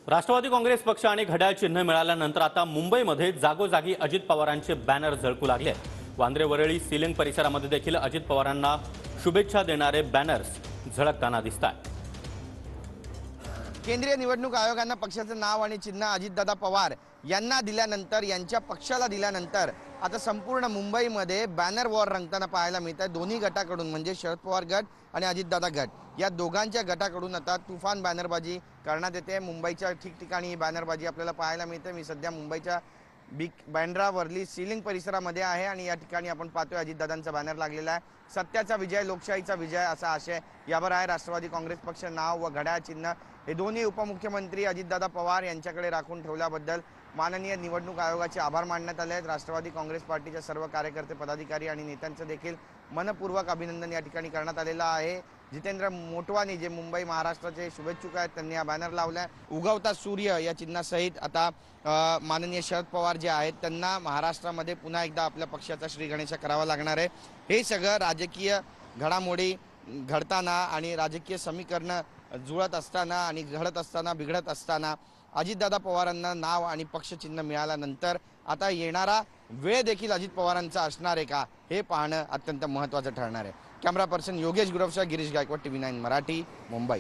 राष्ट्रवादी काँग्रेस पक्ष आणि घड्याळ चिन्ह मिळाल्यानंतर आता मुंबईमध्ये जागोजागी अजित पवारांचे बॅनर झळकू लागले। वांद्रे वरळी सीलिंग परिसरामध्ये देखील अजित पवारांना शुभेच्छा देणारे बॅनर्स झळकताना दिसतात। केंद्रीय निवडणूक आयोगाने पक्षाचं नाव आणि चिन्ह अजितदादा पवार यांना दिल्यानंतर, यांच्या पक्षाला दिल्यानंतर आता संपूर्ण मुंबईमध्ये बॅनर वॉर रंगताना पाहायला मिळत आहे। दोन्ही गटाकडून म्हणजे शरद पवार गट आणि अजितदादा गट या दोघांच्या गटाकडून आता तुफान बॅनरबाजी करण्यात येते। मुंबईच्या ठिकठिकाणी बॅनरबाजी आपल्याला पाहायला मिळते। मी सध्या मुंबईच्या बँड्रा वर्ली सीलिंग परिसरामध्ये आहे आणि या ठिकाणी आपण पाहतोय अजितदादांचा बॅनर लागलेला आहे। सत्याचा विजय, लोकशाहीचा विजय असा आशय यावर आहे। राष्ट्रवादी काँग्रेस पक्ष नाव व घड्याळ चिन्ह हे दोन्ही उपमुख्यमंत्री अजितदादा पवार यांच्याकडे राखून ठेवल्याबद्दल माननीय निवडणूक आयोगाचे आभार मानण्यात आले आहेत। राष्ट्रवादी काँग्रेस पार्टीच्या सर्व कार्यकर्ते, पदाधिकारी आणि नेत्यांचं देखील मनपूर्वक अभिनंदन या ठिकाणी करण्यात आलेलं आहे। जितेंद्र मोटवानी जे मुंबई महाराष्ट्राचे शुभेच्छुक आहेत, त्यांनी हा बॅनर लावलाय। उगवता सूर्य या चिन्हासहित आता माननीय शरद पवार जे आहेत त्यांना महाराष्ट्रामध्ये पुन्हा एकदा आपल्या पक्षाचा श्री गणेशा करावा लागणार आहे। हे सगळं राजकीय घडामोडी घडताना आणि राजकीय समीकरण जुळत असताना आणि घडत असताना, बिघडत असताना अजितदादा पवारांना नाव आणि पक्ष चिन्ह मिळाल्यानंतर आता येणारा वेळ देखील अजित पवारांचा असणार आहे का, हे पाहणं अत्यंत महत्त्वाचं ठरणार आहे। कॅमेरा पर्सन योगेश गुरवसह गिरीश गायकवाड, TV9 मराठी, मुंबई।